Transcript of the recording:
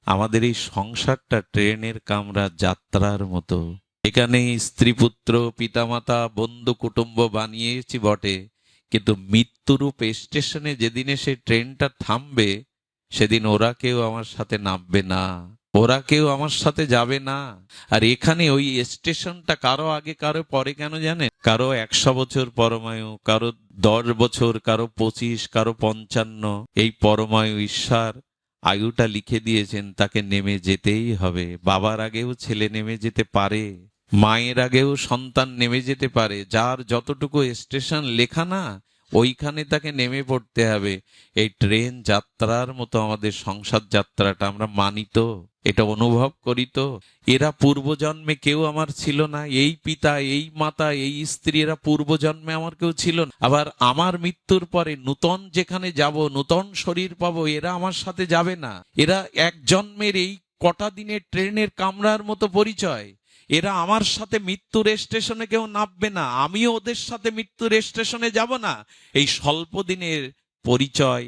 আমাদের এই সংসারটা ট্রেনের কামরা যাত্রার মতো। এখানে স্ত্রী পুত্র পিতামাতা বন্ধু কুটুম্ব বানিয়েছি বটে, কিন্তু মৃত্যুরূপ স্টেশনে যেদিন এসে ট্রেনটা থামবে, সেদিন ওরা কেউ আমার সাথে নামবে না, ওরা কেউ আমার সাথে যাবে না। আর এখানে ওই স্টেশনটা কারো আগে কারো পরে কেন জানেন? কারো 100 বছর পরমায়ু, কারো 10 বছর, কারো 25, কারো 55। এই পরমায়ু ঈশ্বর আয়ুটা লিখে দিয়েছেন, তাকে নেমে যেতেই হবে। বাবার আগেও ছেলে নেমে যেতে পারে, মায়ের আগেও সন্তান নেমে যেতে পারে। যার যতটুকু স্টেশন লেখা না, ওইখানে তাকে নেমে পড়তে হবে। এই ট্রেন যাত্রার মতো আমাদের সংসার যাত্রাটা আমরা মানি তো, এটা অনুভব করি তো। এরা পূর্বজন্মে কেউ আমার ছিল না, এই পিতা এই মাতা এই স্ত্রী এরা পূর্বজন্মে আমার কেউ ছিল না। আবার আমার মৃত্যুর পরে নূতন যেখানে যাব, নূতন শরীর পাবো, এরা আমার সাথে যাবে না। এরা এক জন্মের এই কটা দিনের ট্রেনের কামরার মতো পরিচয়। এরা আমার সাথে মৃত্যুর স্টেশনে কেউ নামবে না, আমিও ওদের সাথে মৃত্যুর স্টেশনে যাব না। এই স্বল্প দিনের পরিচয়।